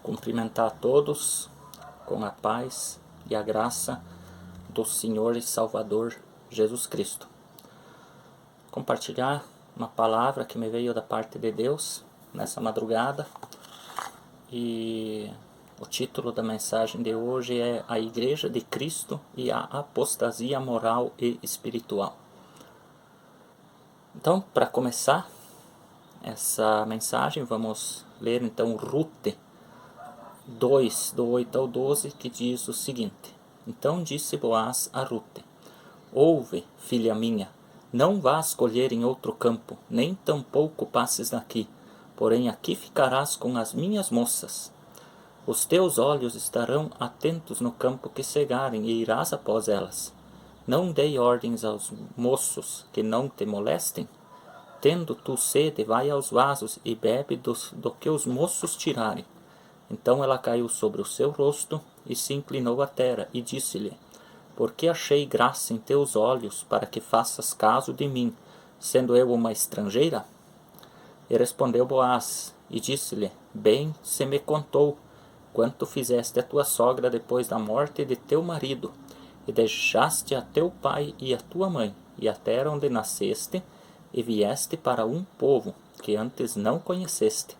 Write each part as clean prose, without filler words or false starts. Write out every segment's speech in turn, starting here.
cumprimentar a todos com a paz e a graça do Senhor e Salvador Jesus Cristo. Compartilhar uma palavra que me veio da parte de Deus nessa madrugada, e o título da mensagem de hoje é A Igreja de Cristo e a Apostasia Moral e Espiritual. Então, para começar essa mensagem, vamos ler então Rute 2, do 8 ao 12, que diz o seguinte: Então disse Boaz a Rute: Ouve, filha minha, não vás colher em outro campo, nem tampouco passes daqui, porém aqui ficarás com as minhas moças. Os teus olhos estarão atentos no campo que cegarem, e irás após elas. Não dei ordens aos moços que não te molestem? Tendo tu sede, vai aos vasos e bebe do que os moços tirarem. Então ela caiu sobre o seu rosto e se inclinou à terra, e disse-lhe: Porque achei graça em teus olhos, para que faças caso de mim, sendo eu uma estrangeira? E respondeu Boaz, e disse-lhe: Bem se me contou quanto fizeste a tua sogra depois da morte de teu marido, e deixaste a teu pai e a tua mãe, e a terra onde nasceste, e vieste para um povo que antes não conheceste.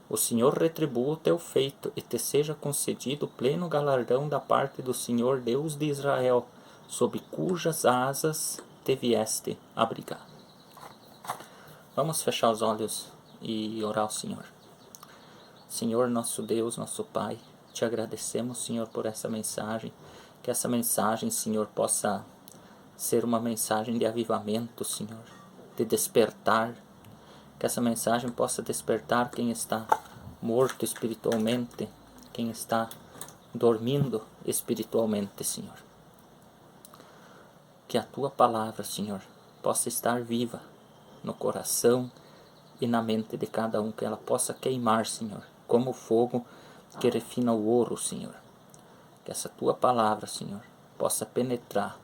O Senhor retribua o teu feito, e te seja concedido pleno galardão da parte do Senhor Deus de Israel, sob cujas asas te vieste abrigar. Vamos fechar os olhos e orar ao Senhor. Senhor, nosso Deus, nosso Pai, te agradecemos, Senhor, por essa mensagem. Que essa mensagem, Senhor, possa ser uma mensagem de avivamento, Senhor, de despertar. Que essa mensagem possa despertar quem está morto espiritualmente, quem está dormindo espiritualmente, Senhor. Que a tua palavra, Senhor, possa estar viva no coração e na mente de cada um, que ela possa queimar, Senhor, como o fogo que refina o ouro, Senhor. Que essa tua palavra, Senhor, possa penetrar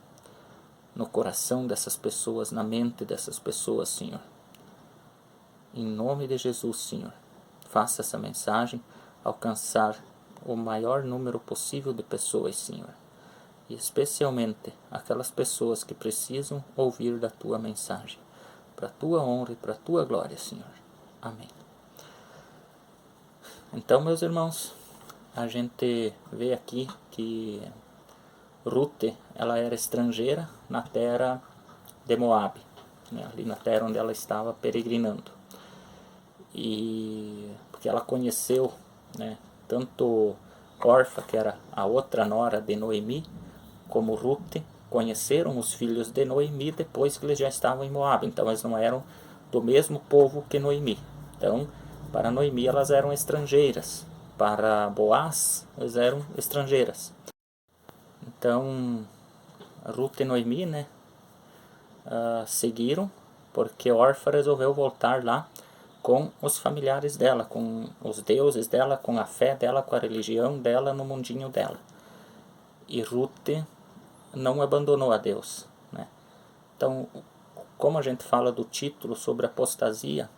no coração dessas pessoas, na mente dessas pessoas, Senhor. Em nome de Jesus, Senhor, faça essa mensagem alcançar o maior número possível de pessoas, Senhor. E especialmente aquelas pessoas que precisam ouvir da tua mensagem. Para a tua honra e para a tua glória, Senhor. Amém. Então, meus irmãos, a gente vê aqui que Rute, ela era estrangeira na terra de Moabe, né, ali na terra onde ela estava peregrinando. E porque ela conheceu, né, tanto Orfa, que era a outra nora de Noemi, como Rute, conheceram os filhos de Noemi depois que eles já estavam em Moabe. Então eles não eram do mesmo povo que Noemi. Então, para Noemi elas eram estrangeiras, para Boaz elas eram estrangeiras. Então Rute e Noemi, né, seguiram, porque Orfa resolveu voltar lá com os familiares dela, com os deuses dela, com a fé dela, com a religião dela, no mundinho dela. E Rute não abandonou a Deus, né? Então, como a gente fala do título sobre apostasia,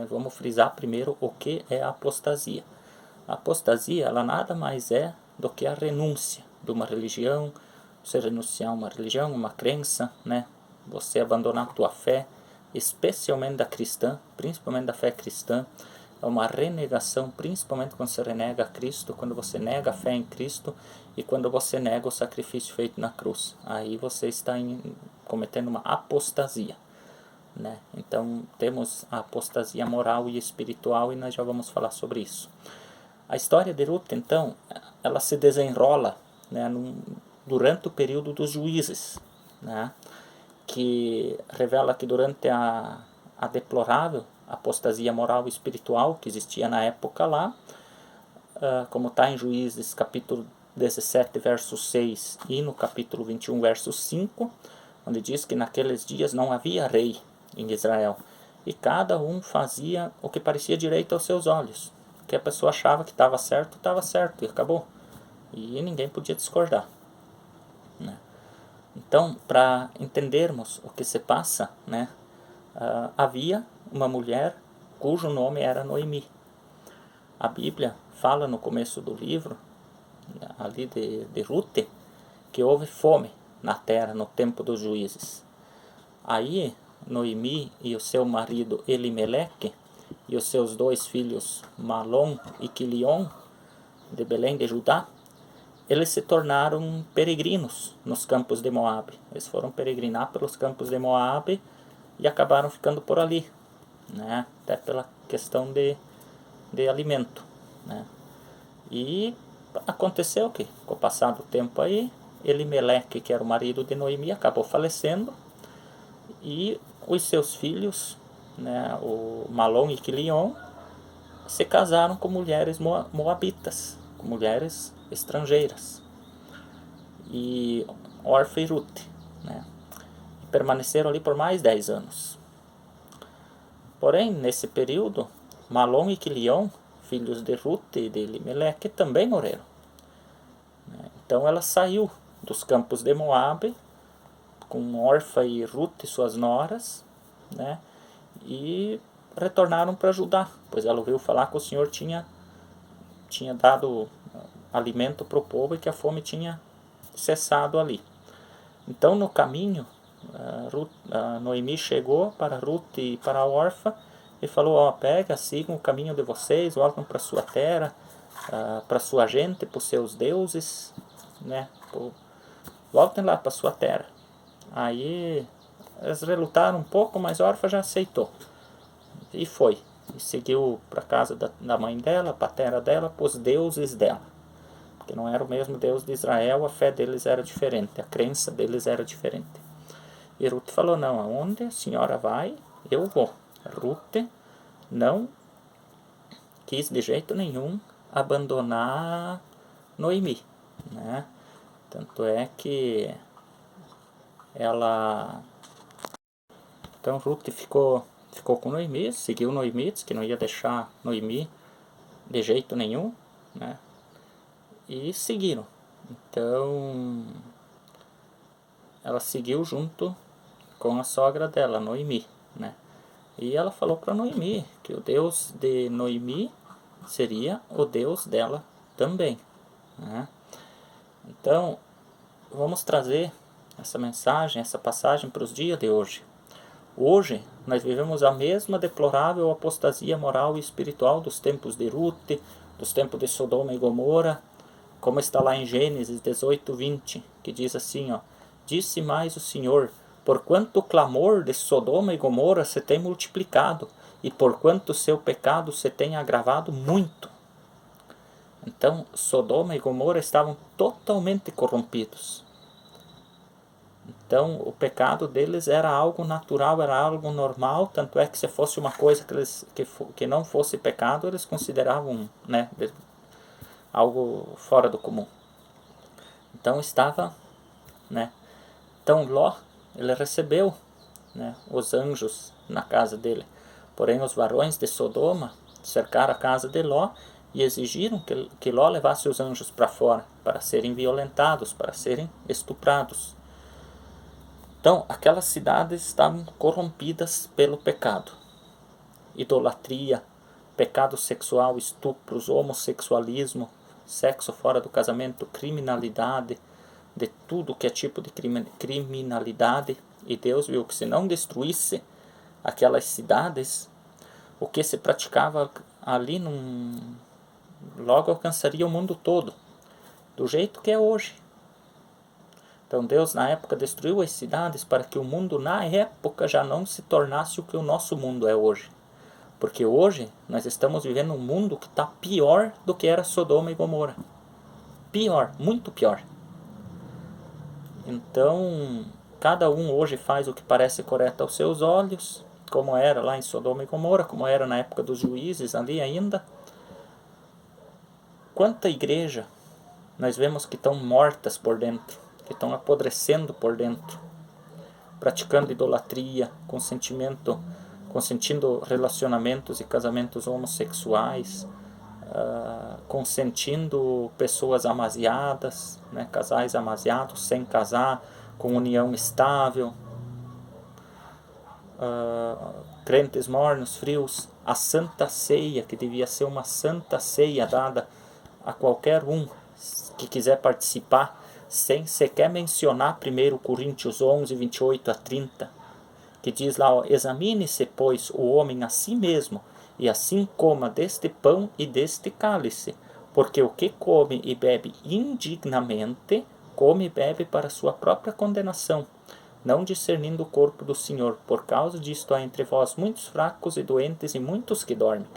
vamos frisar primeiro o que é a apostasia. A apostasia, ela nada mais é do que a renúncia de uma religião, você renunciar a uma religião, uma crença, né? Você abandonar a tua fé, especialmente da cristã, principalmente da fé cristã. É uma renegação, principalmente quando você renega a Cristo, quando você nega a fé em Cristo e quando você nega o sacrifício feito na cruz. Aí você está cometendo uma apostasia, né? Então temos a apostasia moral e espiritual, e nós já vamos falar sobre isso. A história de Rute, então, ela se desenrola, né, durante o período dos juízes, né, que revela que durante a deplorável apostasia moral e espiritual que existia na época lá, como está em Juízes capítulo 17, verso 6, e no capítulo 21, verso 5, onde diz que naqueles dias não havia rei em Israel, e cada um fazia o que parecia direito aos seus olhos. O que a pessoa achava que estava certo, e acabou. E ninguém podia discordar, né? Então, para entendermos o que se passa, né, havia uma mulher cujo nome era Noemi. A Bíblia fala no começo do livro, ali de Rute, que houve fome na terra no tempo dos juízes. Aí Noemi e o seu marido Elimeleque e os seus 2 filhos Malom e Quilion, de Belém de Judá, eles se tornaram peregrinos nos campos de Moabe. Eles foram peregrinar pelos campos de Moabe e acabaram ficando por ali, né? Até pela questão de alimento, né? E aconteceu que, com o passar do tempo aí, Elimeleque, que era o marido de Noemi, acabou falecendo, e os seus filhos, né, o Malom e Quilion, se casaram com mulheres moabitas, com mulheres estrangeiras, e Orfa e Rute, né, e permaneceram ali por mais 10 anos. Porém, nesse período, Malom e Quilion, filhos de Rute e de Elimeleque, também morreram. Então ela saiu dos campos de Moabe com Orfa e Rute, suas noras, né, e retornaram para Judá, pois ela ouviu falar que o Senhor tinha dado alimento para o povo e que a fome tinha cessado ali. Então, no caminho, Noemi chegou para Rute e para Orfa e falou: pega, sigam o caminho de vocês, voltam para sua terra, para sua gente, para os seus deuses, né? Voltem lá para sua terra. Aí eles relutaram um pouco, mas Orfa já aceitou e foi, e seguiu para a casa da mãe dela, para a terra dela, para os deuses dela, porque não era o mesmo Deus de Israel, a fé deles era diferente, a crença deles era diferente. E Rute falou: não, aonde a senhora vai, eu vou. Rute não quis de jeito nenhum abandonar Noemi, né? Tanto é que ela... Então Rute ficou com Noemi, seguiu Noemi, disse que não ia deixar Noemi de jeito nenhum, né? E seguiram. Então ela seguiu junto com a sogra dela, Noemi, né? E ela falou para Noemi que o Deus de Noemi seria o Deus dela também, né? Então vamos trazer essa mensagem, essa passagem para os dias de hoje. Hoje nós vivemos a mesma deplorável apostasia moral e espiritual dos tempos de Rute, dos tempos de Sodoma e Gomorra, como está lá em Gênesis 18:20, que diz assim, disse mais o Senhor: porquanto o clamor de Sodoma e Gomorra se tem multiplicado, e porquanto o seu pecado se tem agravado muito. Então, Sodoma e Gomorra estavam totalmente corrompidos. Então, o pecado deles era algo natural, era algo normal, tanto é que se fosse uma coisa que não fosse pecado, eles consideravam, né, algo fora do comum. Então estava, né? Então Ló, ele recebeu, né, os anjos na casa dele. Porém, os varões de Sodoma cercaram a casa de Ló e exigiram que Ló levasse os anjos para fora, para serem violentados, para serem estuprados. Então, aquelas cidades estavam corrompidas pelo pecado. Idolatria, pecado sexual, estupros, homossexualismo, sexo fora do casamento, criminalidade, de tudo que é tipo de criminalidade. E Deus viu que se não destruísse aquelas cidades, o que se praticava ali logo alcançaria o mundo todo, do jeito que é hoje. Então Deus na época destruiu as cidades para que o mundo na época já não se tornasse o que o nosso mundo é hoje. Porque hoje nós estamos vivendo um mundo que está pior do que era Sodoma e Gomorra. Pior, muito pior. Então, cada um hoje faz o que parece correto aos seus olhos, como era lá em Sodoma e Gomorra, como era na época dos juízes ali ainda. Quanta igreja nós vemos que estão mortas por dentro, que estão apodrecendo por dentro, praticando idolatria, consentindo relacionamentos e casamentos homossexuais, consentindo pessoas amasiadas, né, casais amasiados sem casar, com união estável, crentes mornos, frios, a Santa Ceia, que devia ser uma Santa Ceia dada a qualquer um que quiser participar, sem sequer mencionar 1 Coríntios 11, 28 a 30, que diz lá, ó, examine-se, pois, o homem a si mesmo, e assim coma deste pão e deste cálice, porque o que come e bebe indignamente, come e bebe para sua própria condenação, não discernindo o corpo do Senhor. Por causa disto há entre vós muitos fracos e doentes e muitos que dormem.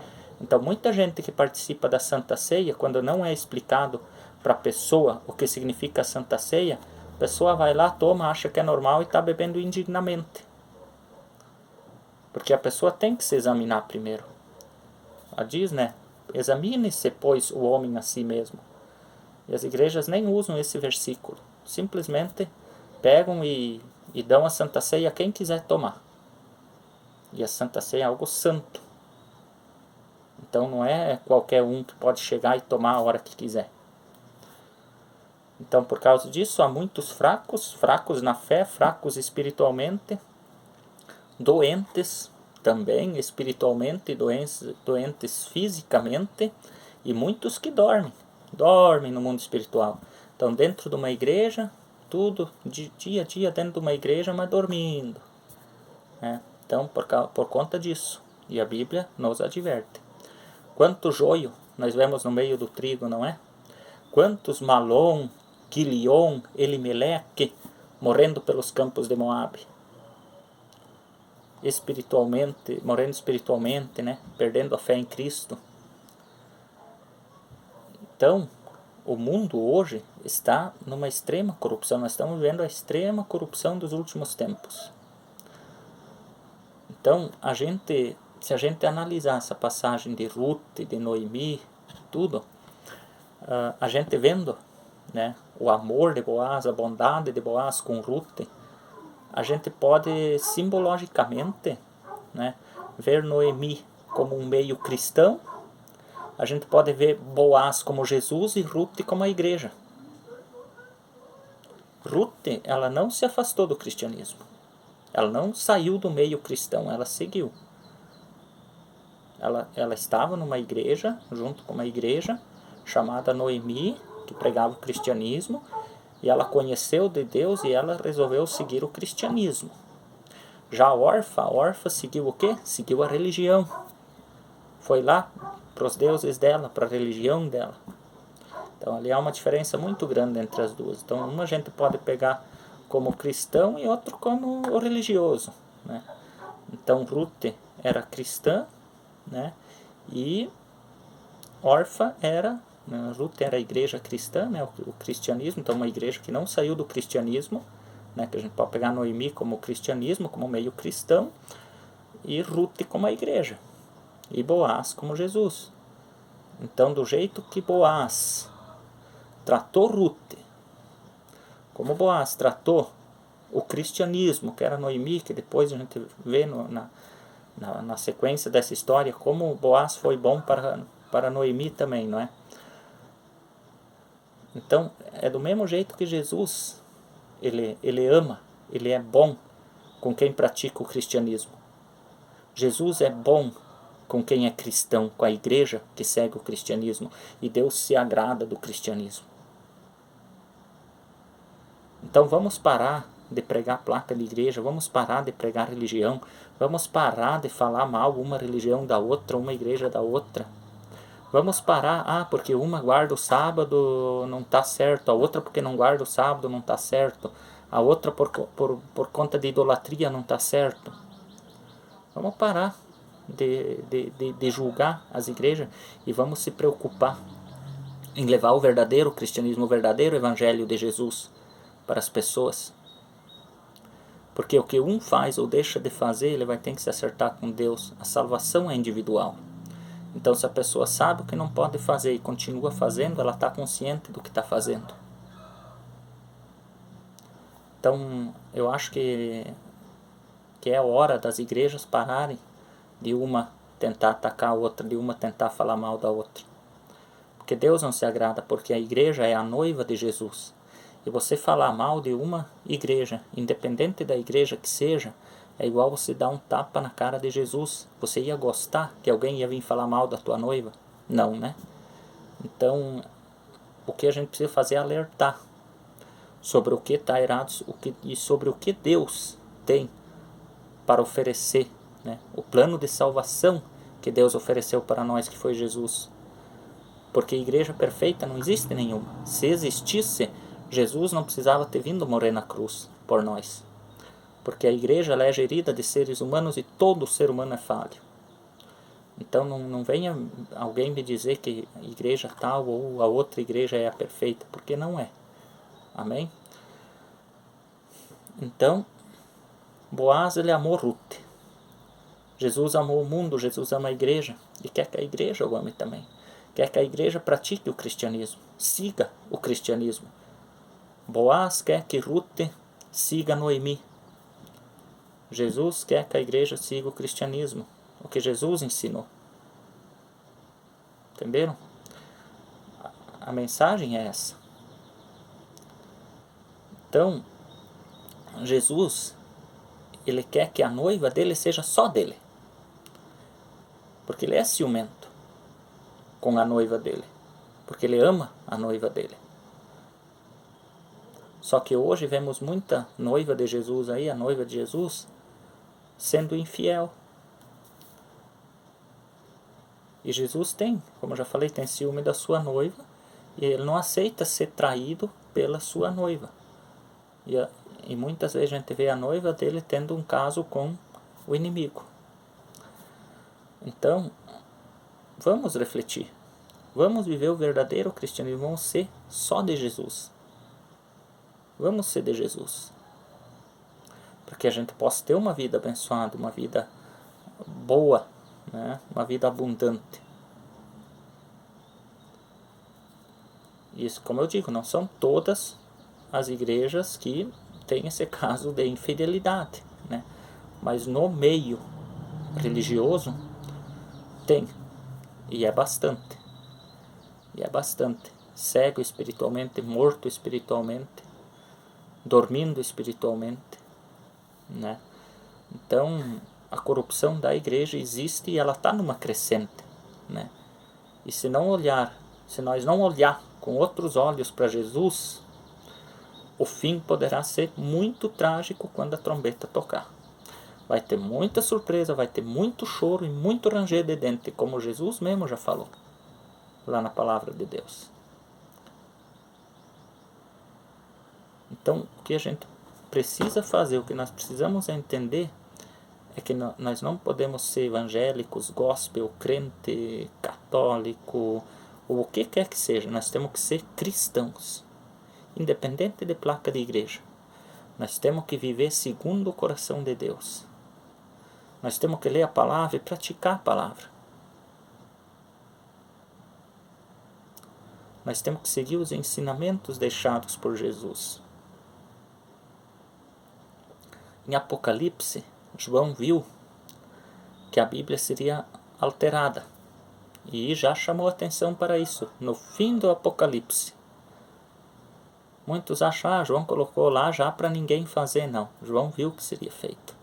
Então, muita gente que participa da Santa Ceia, quando não é explicado para a pessoa o que significa a Santa Ceia, a pessoa vai lá, toma, acha que é normal e está bebendo indignamente. Porque a pessoa tem que se examinar primeiro. Ela diz, né? Examine-se, pois, o homem a si mesmo. E as igrejas nem usam esse versículo. Simplesmente pegam e dão a Santa Ceia a quem quiser tomar. E a Santa Ceia é algo santo. Então não é qualquer um que pode chegar e tomar a hora que quiser. Então, por causa disso, há muitos fracos, fracos na fé, fracos espiritualmente, doentes também espiritualmente, doentes fisicamente, e muitos que dormem no mundo espiritual. Então, dentro de uma igreja, tudo dia a dia dentro de uma igreja, mas dormindo, né? Então, por conta disso, e a Bíblia nos adverte. Quanto joio nós vemos no meio do trigo, não é? Quantos Malom, Quilion, Elimeleque morrendo pelos campos de Moabe. Morrendo espiritualmente, né? Perdendo a fé em Cristo. Então, o mundo hoje está numa extrema corrupção. Nós estamos vivendo a extrema corrupção dos últimos tempos. Então, se a gente analisar essa passagem de Ruth, de Noemi, tudo, a gente vendo, né, o amor de Boaz, a bondade de Boaz com Ruth, a gente pode simbologicamente, né, ver Noemi como um meio cristão, a gente pode ver Boaz como Jesus e Ruth como a igreja. Ruth, ela não se afastou do cristianismo. Ela não saiu do meio cristão, ela seguiu. Ela estava numa igreja, junto com uma igreja chamada Noemi, que pregava o cristianismo, e ela conheceu de Deus e ela resolveu seguir o cristianismo. Já a Orfa seguiu o quê? Seguiu a religião. Foi lá para os deuses dela, para a religião dela. Então ali há uma diferença muito grande entre as duas. Então uma gente pode pegar como cristão e outro como religioso, né? Então Ruth era cristã, né? E Orfa era, né? Ruth era a igreja cristã, né? O cristianismo, então uma igreja que não saiu do cristianismo, né? Que a gente pode pegar Noemi como cristianismo, como meio cristão, e Ruth como a igreja, e Boaz como Jesus. Então, do jeito que Boaz tratou Ruth, como Boaz tratou o cristianismo, que era Noemi, que depois a gente vê na sequência dessa história, como Boaz foi bom para Noemi também, não é? Então, é do mesmo jeito que Jesus, ele ama, ele é bom com quem pratica o cristianismo. Jesus é bom com quem é cristão, com a igreja que segue o cristianismo, e Deus se agrada do cristianismo. Então vamos parar de pregar placa de igreja, vamos parar de pregar religião, vamos parar de falar mal uma religião da outra, uma igreja da outra. Vamos parar, porque uma guarda o sábado não está certo, a outra porque não guarda o sábado não está certo, a outra por conta de idolatria não está certo. Vamos parar de julgar as igrejas e vamos se preocupar em levar o verdadeiro cristianismo, o verdadeiro evangelho de Jesus para as pessoas. Porque o que um faz ou deixa de fazer, ele vai ter que se acertar com Deus. A salvação é individual. Então, se a pessoa sabe o que não pode fazer e continua fazendo, ela está consciente do que está fazendo. Então, eu acho que é hora das igrejas pararem de uma tentar atacar a outra, de uma tentar falar mal da outra. Porque Deus não se agrada, porque a igreja é a noiva de Jesus. E você falar mal de uma igreja, independente da igreja que seja, É igual você dar um tapa na cara de Jesus. Você ia gostar que alguém ia vir falar mal da tua noiva? Não, né? Então, o que a gente precisa fazer é alertar sobre o que está errado e sobre o que Deus tem para oferecer, né? O plano de salvação que Deus ofereceu para nós, que foi Jesus. Porque igreja perfeita não existe nenhuma. Se existisse, Jesus não precisava ter vindo morrer na cruz por nós. Porque a igreja ela é gerida de seres humanos e todo ser humano é falho. Então não venha alguém me dizer que a igreja tal ou a outra igreja é a perfeita, porque não é. Amém? Então, Boaz ele amou Ruth. Jesus amou o mundo, Jesus ama a igreja e quer que a igreja o ame também. Quer que a igreja pratique o cristianismo, siga o cristianismo. Boaz quer que Ruth siga Noemi. Jesus quer que a igreja siga o cristianismo, o que Jesus ensinou. Entenderam? A mensagem é essa. Então, Jesus, ele quer que a noiva dele seja só dele. Porque ele é ciumento com a noiva dele. Porque ele ama a noiva dele. Só que hoje vemos muita noiva de Jesus aí, a noiva de Jesus, sendo infiel. E Jesus tem, como eu já falei, tem ciúme da sua noiva. E ele não aceita ser traído pela sua noiva. E muitas vezes a gente vê a noiva dele tendo um caso com o inimigo. Então, vamos refletir. Vamos viver o verdadeiro cristianismo. Vamos ser só de Jesus. Vamos ser de Jesus. Para que a gente possa ter uma vida abençoada, uma vida boa, né? Uma vida abundante. Isso, como eu digo, não são todas as igrejas que têm esse caso de infidelidade, né? Mas no meio religioso tem, e é bastante. E é bastante. Cego espiritualmente, morto espiritualmente, dormindo espiritualmente, né? Então, a corrupção da igreja existe e ela está numa crescente, né? E se nós não olhar com outros olhos para Jesus, o fim poderá ser muito trágico quando a trombeta tocar. Vai ter muita surpresa, vai ter muito choro e muito ranger de dente, como Jesus mesmo já falou lá na palavra de Deus. Então, o que a gente precisa fazer, o que nós precisamos entender é que nós não podemos ser evangélicos, gospel, crente, católico, ou o que quer que seja. Nós temos que ser cristãos, independente de placa de igreja. Nós temos que viver segundo o coração de Deus. Nós temos que ler a palavra e praticar a palavra. Nós temos que seguir os ensinamentos deixados por Jesus. Em Apocalipse, João viu que a Bíblia seria alterada. E já chamou atenção para isso, no fim do Apocalipse. Muitos acham, João colocou lá já para ninguém fazer. Não, João viu o que seria feito.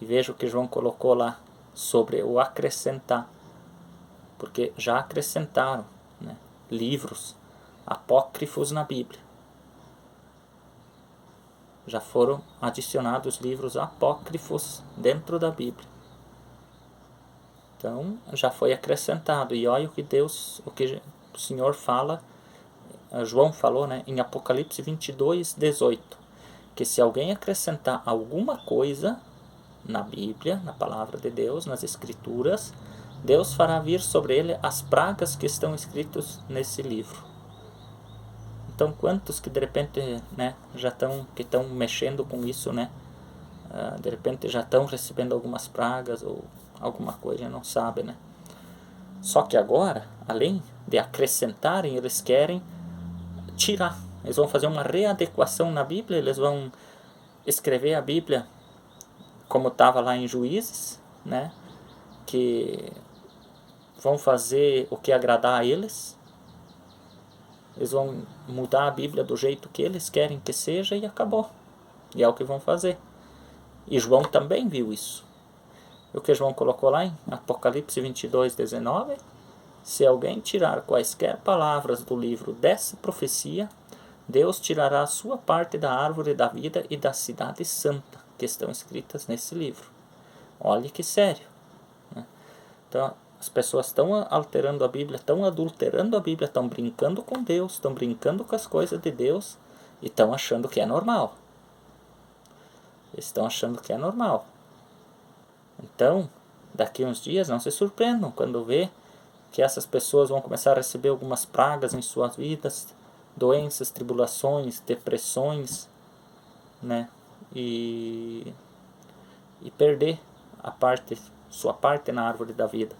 E veja o que João colocou lá sobre o acrescentar. Porque já acrescentaram, né, livros apócrifos na Bíblia. Já foram adicionados livros apócrifos dentro da Bíblia. Então, já foi acrescentado. E olha o que o Senhor fala, João falou, né, em Apocalipse 22, 18. Que se alguém acrescentar alguma coisa na Bíblia, na palavra de Deus, nas Escrituras, Deus fará vir sobre ele as pragas que estão escritas nesse livro. Então, quantos que de repente, né, já estão mexendo com isso, né? De repente já estão recebendo algumas pragas ou alguma coisa, não sabe, né? Só que agora, além de acrescentarem, eles querem tirar. Eles vão fazer uma readequação na Bíblia, eles vão escrever a Bíblia como estava lá em Juízes, né? Que vão fazer o que agradar a eles. Eles vão mudar a Bíblia do jeito que eles querem que seja e acabou. E é o que vão fazer. E João também viu isso. O que João colocou lá em Apocalipse 22:19: se alguém tirar quaisquer palavras do livro dessa profecia, Deus tirará a sua parte da árvore da vida e da cidade santa, que estão escritas nesse livro. Olha que sério, né? Então, as pessoas estão alterando a Bíblia, estão adulterando a Bíblia, estão brincando com Deus, estão brincando com as coisas de Deus e estão achando que é normal. Estão achando que é normal. Então, daqui uns dias, não se surpreendam quando vê que essas pessoas vão começar a receber algumas pragas em suas vidas, doenças, tribulações, depressões, né? E perder sua parte na árvore da vida,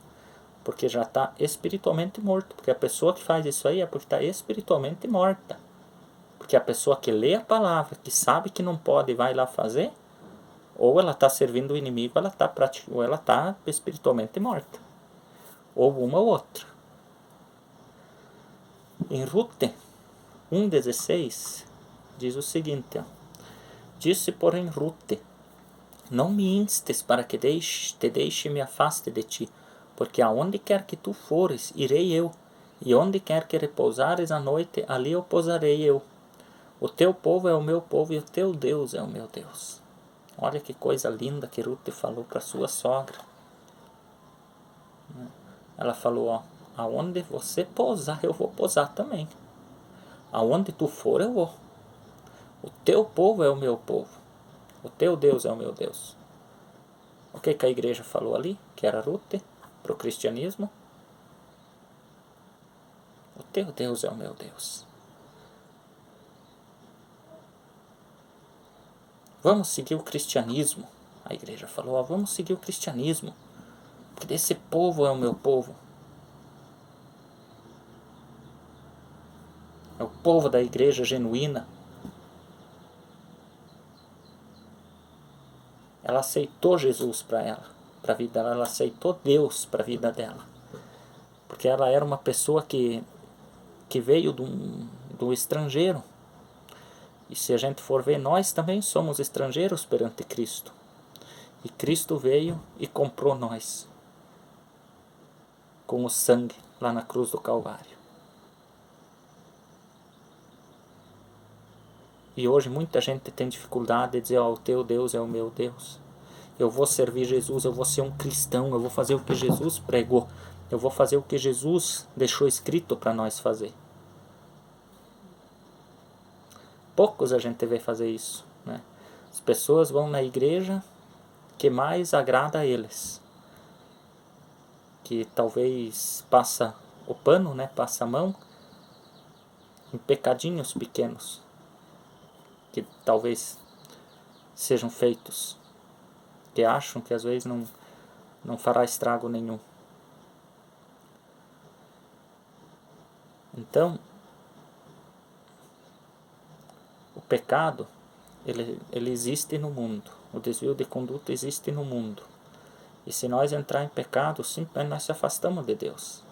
porque já está espiritualmente morto. Porque a pessoa que faz isso aí é porque está espiritualmente morta. Porque a pessoa que lê a palavra, que sabe que não pode e vai lá fazer, ou ela está servindo o inimigo, ou ela está espiritualmente morta. Ou uma ou outra. Em Rute 1:16 diz o seguinte: disse porém Rute: não me instes para que te deixe me afaste de ti, porque aonde quer que tu fores, irei eu, e onde quer que repousares a noite, ali eu pousarei eu. O teu povo é o meu povo e o teu Deus é o meu Deus. Olha que coisa linda que Rute falou para sua sogra. Ela falou: ó, aonde você pousar, eu vou pousar também. Aonde tu for, eu vou. O teu povo é o meu povo. O teu Deus é o meu Deus. O que a igreja falou ali, que era Rute, para o cristianismo? O teu Deus é o meu Deus. Vamos seguir o cristianismo. A igreja falou: ó, vamos seguir o cristianismo, porque esse povo é o meu povo. É o povo da igreja genuína. Ela aceitou Jesus para ela, para a vida dela. Ela aceitou Deus para a vida dela, porque ela era uma pessoa que veio do estrangeiro. E se a gente for ver, nós também somos estrangeiros perante Cristo. E Cristo veio e comprou nós com o sangue lá na cruz do Calvário. E hoje muita gente tem dificuldade de dizer: ó, o teu Deus é o meu Deus. Eu vou servir Jesus, eu vou ser um cristão, eu vou fazer o que Jesus pregou. Eu vou fazer o que Jesus deixou escrito para nós fazer. Poucos a gente vê fazer isso, né? As pessoas vão na igreja que mais agrada a eles, que talvez passa o pano, né? Passa a mão em pecadinhos pequenos que talvez sejam feitos, que acham que às vezes não fará estrago nenhum. Então, o pecado, ele existe no mundo. O desvio de conduta existe no mundo. E se nós entrar em pecado, simplesmente nós se afastamos de Deus.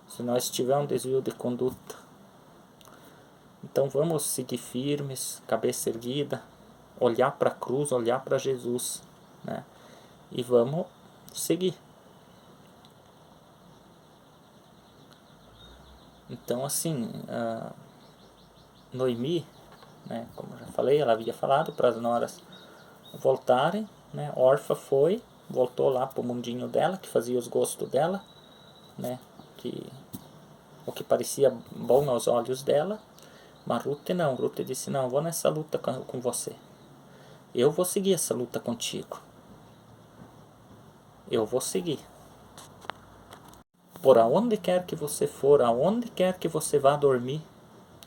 Se nós tivermos um desvio de conduta. Então vamos seguir firmes, cabeça erguida, olhar para a cruz, olhar para Jesus, né? E vamos seguir. Então assim, Noemi, né, como eu já falei, ela havia falado para as noras voltarem, né? Orfa voltou lá para o mundinho dela, que fazia os gostos dela, né? O que parecia bom aos olhos dela. Mas Rute não, Rute disse: não, vou nessa luta com você. Eu vou seguir essa luta contigo. Eu vou seguir. Por aonde quer que você for, aonde quer que você vá dormir,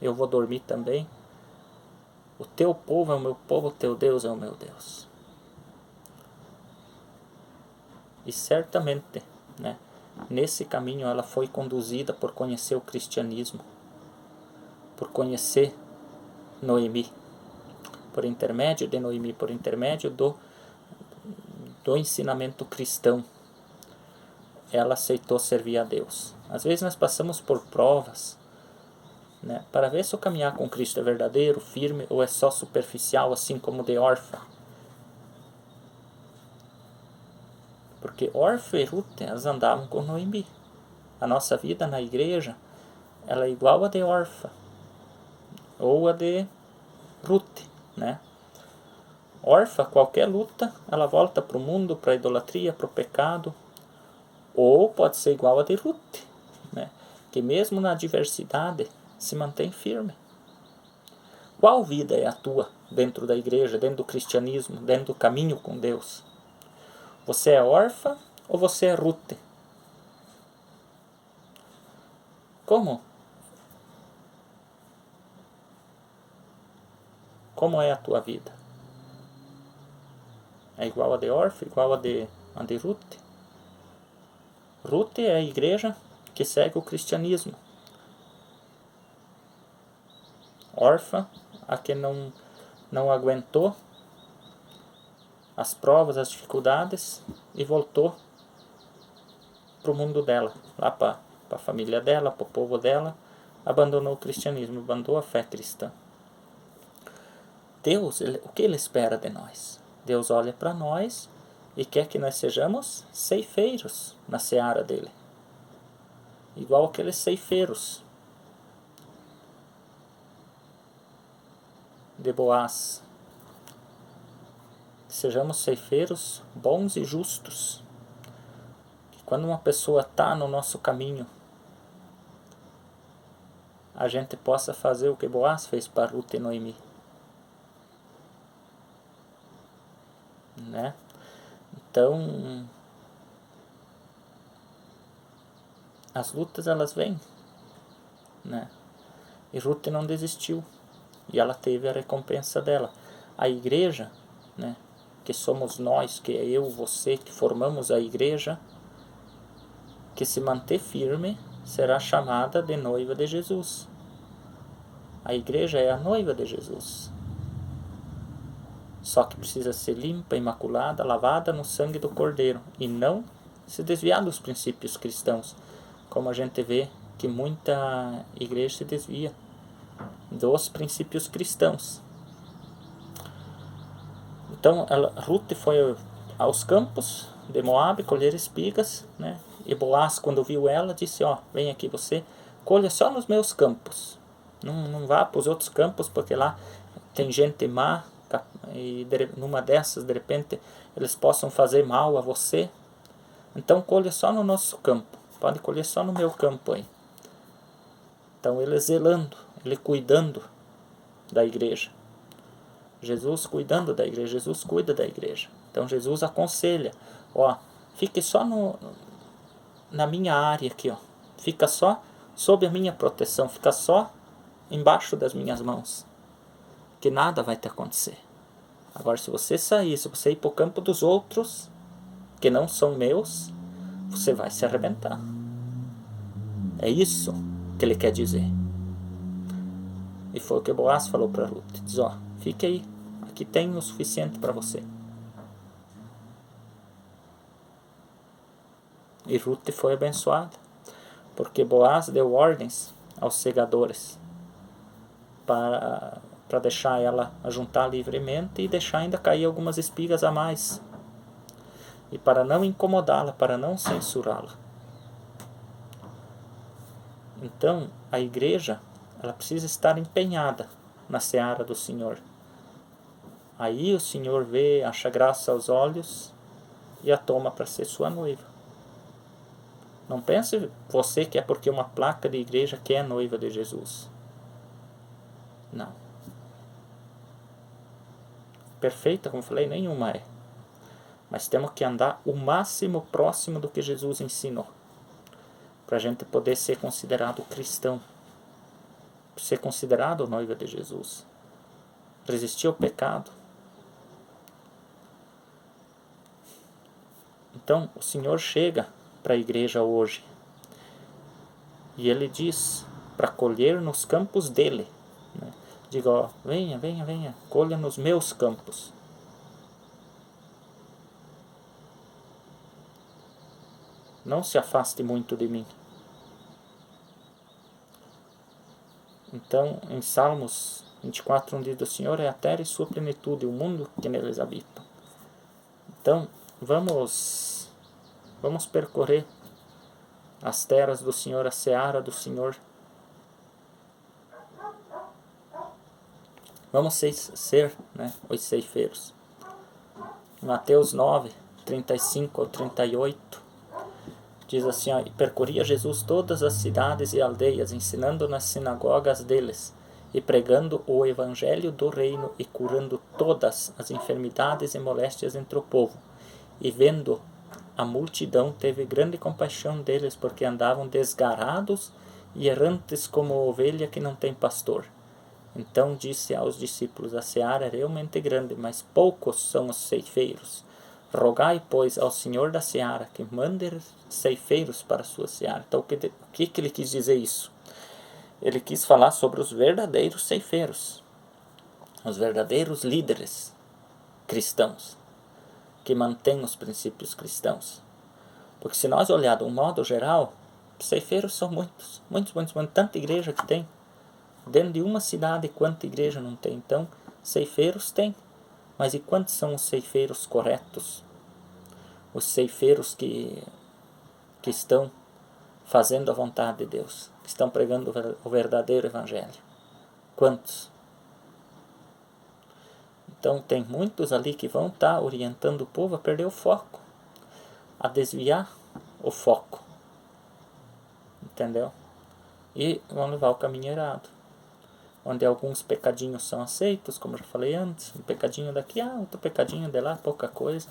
eu vou dormir também. O teu povo é o meu povo, o teu Deus é o meu Deus. E certamente, né, nesse caminho ela foi conduzida por conhecer o cristianismo, por conhecer Noemi, por intermédio de Noemi, por intermédio do ensinamento cristão, ela aceitou servir a Deus. Às vezes nós passamos por provas, né, para ver se o caminhar com Cristo é verdadeiro, firme, ou é só superficial, assim como de Orfa. Porque Orfa e Ruth, elas andavam com Noemi. A nossa vida na igreja, ela é igual a de Orfa ou a de Ruth, né? Orfa, qualquer luta, ela volta para o mundo, para a idolatria, para o pecado. Ou pode ser igual a de Ruth, né? Que mesmo na adversidade se mantém firme. Qual vida é a tua dentro da igreja, dentro do cristianismo, dentro do caminho com Deus? Você é órfã ou você é Ruth? Como? Como é a tua vida? É igual a de órfã, igual a de Ruth? Ruth é a igreja que segue o cristianismo. Órfã, a que não aguentou as provas, as dificuldades e voltou para o mundo dela, lá para a família dela, para o povo dela, abandonou o cristianismo, abandonou a fé cristã. Deus, o que Ele espera de nós? Deus olha para nós e quer que nós sejamos ceifeiros na seara dele. Igual aqueles ceifeiros de Boaz. Sejamos ceifeiros bons e justos. Que quando uma pessoa está no nosso caminho, a gente possa fazer o que Boaz fez para Ruth e Noemi. Né? Então, as lutas elas vêm, né? E Ruth não desistiu, e ela teve a recompensa dela. A igreja, né, que somos nós, que é eu, você, que formamos a igreja, que se manter firme, será chamada de noiva de Jesus. A igreja é a noiva de Jesus. Só que precisa ser limpa, imaculada, lavada no sangue do Cordeiro, e não se desviar dos princípios cristãos, como a gente vê que muita igreja se desvia dos princípios cristãos. Então Ruth foi aos campos de Moabe colher espigas, né? E Boaz, quando viu ela, disse: vem aqui você, colha só nos meus campos, não vá para os outros campos, porque lá tem gente má, e numa dessas, de repente, eles possam fazer mal a você. Então colha só no nosso campo, pode colher só no meu campo aí. Então ele zelando, ele cuidando da igreja. Jesus cuidando da igreja, Jesus cuida da igreja. Então Jesus aconselha, fique só na minha área aqui, fica só sob a minha proteção, fica só embaixo das minhas mãos, que nada vai te acontecer. Agora, se você sair, se você ir para o campo dos outros, que não são meus, você vai se arrebentar. É isso que ele quer dizer. E foi o que Boaz falou para Ruth. Diz, fique aí, aqui tem o suficiente para você. E Ruth foi abençoada, porque Boaz deu ordens aos segadores para deixar ela ajuntar livremente e deixar ainda cair algumas espigas a mais. E para não incomodá-la, para não censurá-la. Então, a igreja, ela precisa estar empenhada na seara do Senhor. Aí o Senhor vê, acha graça aos olhos e a toma para ser sua noiva. Não pense você que é porque uma placa de igreja que é noiva de Jesus. Não. Perfeita, como falei, nenhuma é. Mas temos que andar o máximo próximo do que Jesus ensinou, para a gente poder ser considerado cristão, ser considerado noiva de Jesus, resistir ao pecado. Então o Senhor chega para a igreja hoje e Ele diz para colher nos campos dele, né? Diga, venha, venha, venha, colha nos meus campos. Não se afaste muito de mim. Então, em Salmos 24, diz: do Senhor é a terra e sua plenitude, o mundo que neles habita. Então, vamos Vamos percorrer as terras do Senhor, a seara do Senhor. Vamos ser, né, os ceifeiros. Mateus 9, 35 ao 38, diz assim, ó, e percorria Jesus todas as cidades e aldeias, ensinando nas sinagogas deles, e pregando o evangelho do reino, e curando todas as enfermidades e moléstias entre o povo. E vendo a multidão, teve grande compaixão deles, porque andavam desgarados e errantes como ovelha que não tem pastor. Então disse aos discípulos, a seara é realmente grande, mas poucos são os ceifeiros. Rogai, pois, ao Senhor da seara que mande ceifeiros para a sua seara. Então, o que ele quis dizer isso? Ele quis falar sobre os verdadeiros ceifeiros, os verdadeiros líderes cristãos, que mantêm os princípios cristãos. Porque se nós olharmos de um modo geral, ceifeiros são muitos, tanta igreja que tem. Dentro de uma cidade, quanta igreja não tem? Então, ceifeiros tem. Mas e quantos são os ceifeiros corretos? Os ceifeiros que estão fazendo a vontade de Deus, que estão pregando o verdadeiro evangelho? Quantos? Então, tem muitos ali que vão estar orientando o povo a perder o foco, a desviar o foco. Entendeu? E vão levar o caminho errado. Onde alguns pecadinhos são aceitos, como eu já falei antes, um pecadinho daqui, outro pecadinho de lá, pouca coisa,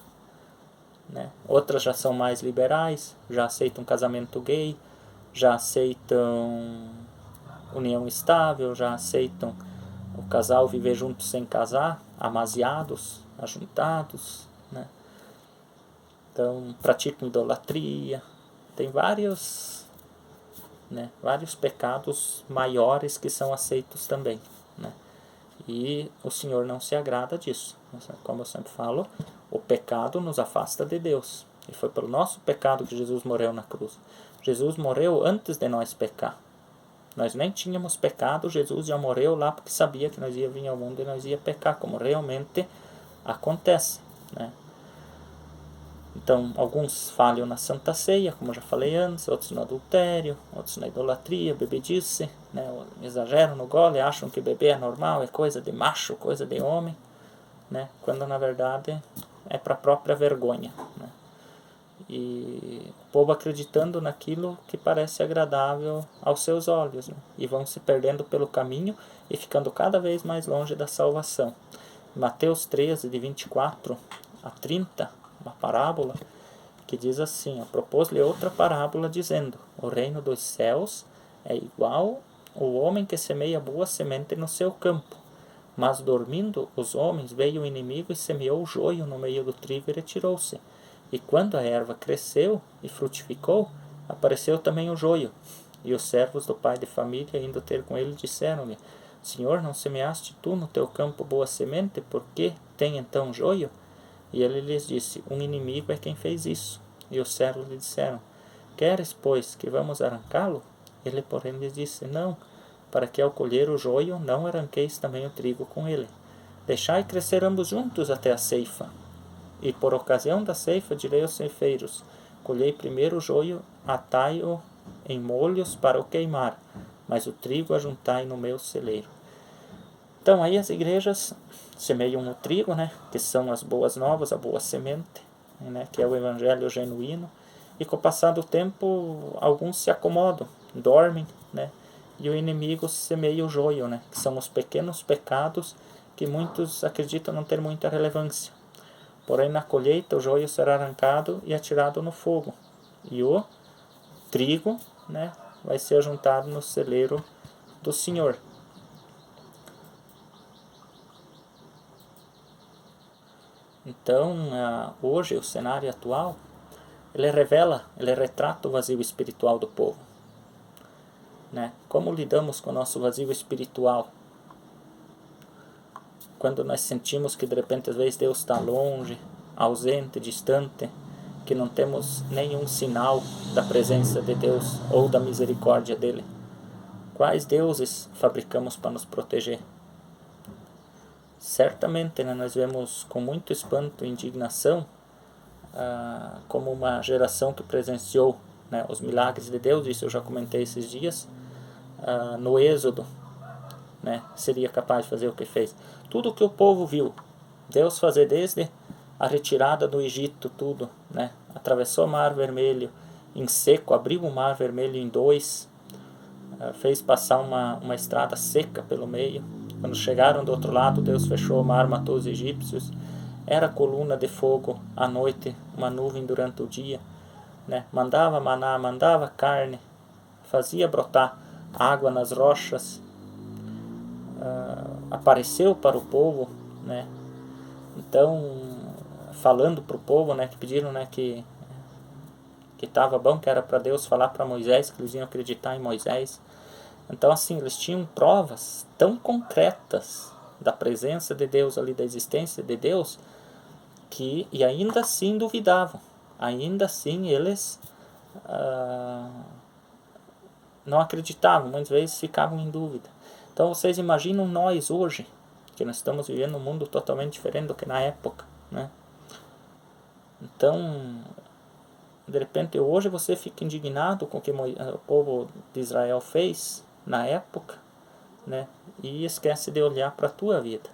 né? Outras já são mais liberais, já aceitam casamento gay, já aceitam união estável, já aceitam o casal viver junto sem casar, amaziados, ajuntados, né? Então praticam idolatria, tem vários pecados maiores que são aceitos também, né? E o Senhor não se agrada disso. Como eu sempre falo, o pecado nos afasta de Deus. E foi pelo nosso pecado que Jesus morreu na cruz. Jesus morreu antes de nós pecar. Nós nem tínhamos pecado, Jesus já morreu lá porque sabia que nós ia vir ao mundo e nós ia pecar, como realmente acontece, né? Então, alguns falham na Santa Ceia, como eu já falei antes, outros no adultério, outros na idolatria, bebedice, né? Exageram no gole, acham que beber é normal, é coisa de macho, coisa de homem, né? Quando na verdade é para a própria vergonha, né? E o povo acreditando naquilo que parece agradável aos seus olhos, né? E vão se perdendo pelo caminho e ficando cada vez mais longe da salvação. Mateus 13, de 24 a 30, uma parábola que diz assim, propôs-lhe outra parábola dizendo, o reino dos céus é igual ao homem que semeia boa semente no seu campo, mas dormindo os homens veio o inimigo e semeou o joio no meio do trigo e retirou-se. E quando a erva cresceu e frutificou, apareceu também o joio. E os servos do pai de família, indo ter com ele, disseram-lhe, Senhor, não semeaste tu no teu campo boa semente, por que tem então joio? E ele lhes disse, um inimigo é quem fez isso. E os servos lhe disseram, queres, pois, que vamos arrancá-lo? Ele, porém, lhes disse, não, para que ao colher o joio não arranqueis também o trigo com ele. Deixai crescer ambos juntos até a ceifa. E por ocasião da ceifa direi aos ceifeiros, colhei primeiro o joio, atai-o em molhos para o queimar, mas o trigo ajuntai no meu celeiro. Então aí as igrejas semeiam o trigo, né, que são as boas novas, a boa semente, né, que é o evangelho genuíno, e com o passar do tempo alguns se acomodam, dormem, né, e o inimigo semeia o joio, né, que são os pequenos pecados que muitos acreditam não ter muita relevância. Porém na colheita o joio será arrancado e atirado no fogo, e o trigo, né, vai ser juntado no celeiro do Senhor. Então, hoje, o cenário atual, ele retrata o vazio espiritual do povo, né? Como lidamos com o nosso vazio espiritual? Quando nós sentimos que de repente às vezes Deus está longe, ausente, distante, que não temos nenhum sinal da presença de Deus ou da misericórdia dele. Quais deuses fabricamos para nos proteger? Certamente, né, nós vemos com muito espanto e indignação como uma geração que presenciou, né, os milagres de Deus. Isso eu já comentei esses dias. No Êxodo, né, seria capaz de fazer o que fez. Tudo que o povo viu Deus fazer, desde a retirada do Egito, tudo, né, atravessou o Mar Vermelho em seco, abriu o Mar Vermelho em dois, fez passar uma estrada seca pelo meio. Quando chegaram do outro lado, Deus fechou o mar, matou os egípcios. Era coluna de fogo à noite, uma nuvem durante o dia, né? Mandava maná, mandava carne, fazia brotar água nas rochas, apareceu para o povo, né? Então, falando para o povo, né, que pediram, né, que estava bom, que era para Deus falar para Moisés, que eles iam acreditar em Moisés. Então, assim, eles tinham provas tão concretas da presença de Deus ali, da existência de Deus, e ainda assim duvidavam. Ainda assim eles não acreditavam, muitas vezes ficavam em dúvida. Então, vocês imaginam nós hoje, que nós estamos vivendo um mundo totalmente diferente do que na época, né? Então, de repente, hoje você fica indignado com o que o povo de Israel fez na época, né? E esquece de olhar para a tua vida.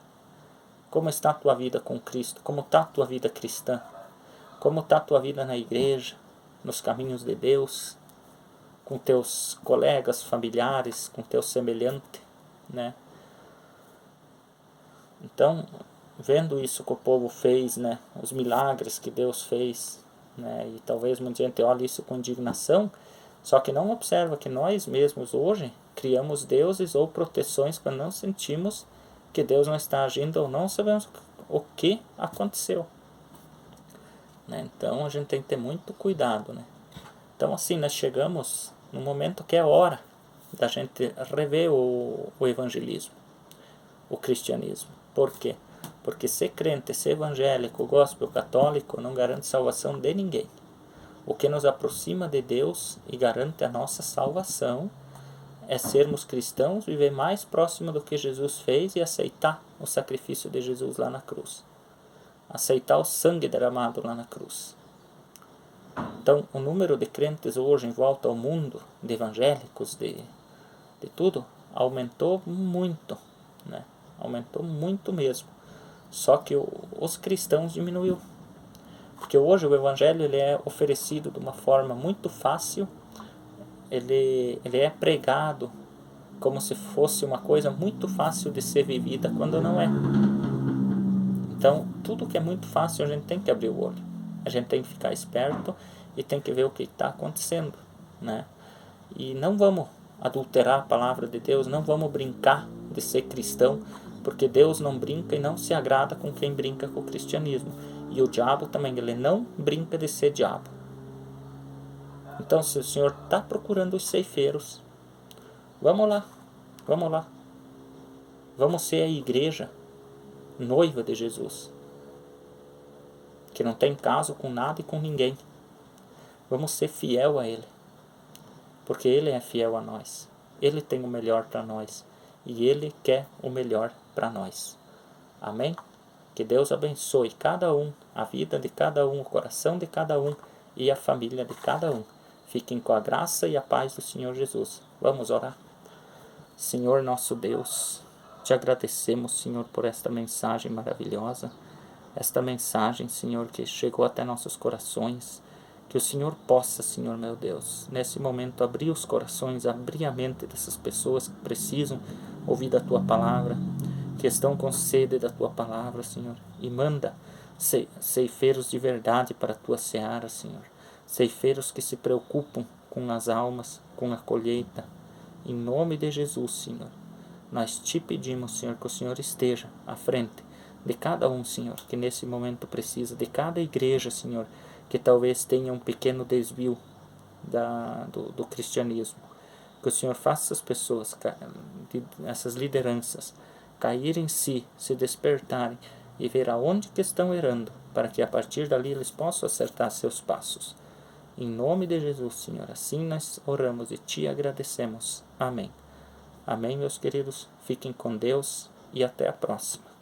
Como está a tua vida com Cristo? Como está a tua vida cristã? Como está a tua vida na igreja, nos caminhos de Deus, com teus colegas, familiares, com teu semelhante, né? Então, vendo isso que o povo fez, né? Os milagres que Deus fez, né? E talvez muita gente olhe isso com indignação, só que não observa que nós mesmos hoje criamos deuses ou proteções quando não sentimos que Deus não está agindo ou não sabemos o que aconteceu, né? Então a gente tem que ter muito cuidado, né? Então, assim, nós chegamos no momento que é hora da gente rever o evangelismo, o cristianismo. Por quê? Porque ser crente, ser evangélico, gospel, católico não garante salvação de ninguém. O que nos aproxima de Deus e garante a nossa salvação é sermos cristãos, viver mais próximo do que Jesus fez e aceitar o sacrifício de Jesus lá na cruz. Aceitar o sangue derramado lá na cruz. Então, o número de crentes hoje em volta ao mundo, de evangélicos, de tudo, aumentou muito, né? Aumentou muito mesmo. Só que os cristãos diminuiu. Porque hoje o evangelho ele é oferecido de uma forma muito fácil, ele é pregado como se fosse uma coisa muito fácil de ser vivida, quando não é. Então, tudo que é muito fácil, a gente tem que abrir o olho. A gente tem que ficar esperto e tem que ver o que está acontecendo, né? E não vamos adulterar a palavra de Deus, não vamos brincar de ser cristão, porque Deus não brinca e não se agrada com quem brinca com o cristianismo. E o diabo também, ele não brinca de ser diabo. Então, se o Senhor está procurando os ceifeiros, vamos lá, vamos lá. Vamos ser a igreja noiva de Jesus, que não tem caso com nada e com ninguém. Vamos ser fiel a Ele, porque Ele é fiel a nós. Ele tem o melhor para nós e Ele quer o melhor para nós. Amém? Que Deus abençoe cada um, a vida de cada um, o coração de cada um e a família de cada um. Fiquem com a graça e a paz do Senhor Jesus. Vamos orar? Senhor nosso Deus, te agradecemos, Senhor, por esta mensagem maravilhosa, esta mensagem, Senhor, que chegou até nossos corações. Que o Senhor possa, Senhor meu Deus, nesse momento abrir os corações, abrir a mente dessas pessoas que precisam ouvir da Tua Palavra, que estão com sede da Tua Palavra, Senhor. E manda ceifeiros de verdade para a Tua seara, Senhor. Ceifeiros que se preocupam com as almas, com a colheita. Em nome de Jesus, Senhor, nós te pedimos, Senhor, que o Senhor esteja à frente de cada um, Senhor, que nesse momento precisa, de cada igreja, Senhor, que talvez tenha um pequeno desvio do cristianismo. Que o Senhor faça essas pessoas, essas lideranças, cair em si, se despertarem e ver aonde que estão errando, para que a partir dali eles possam acertar seus passos. Em nome de Jesus, Senhor, assim nós oramos e te agradecemos. Amém. Amém, meus queridos. Fiquem com Deus e até a próxima.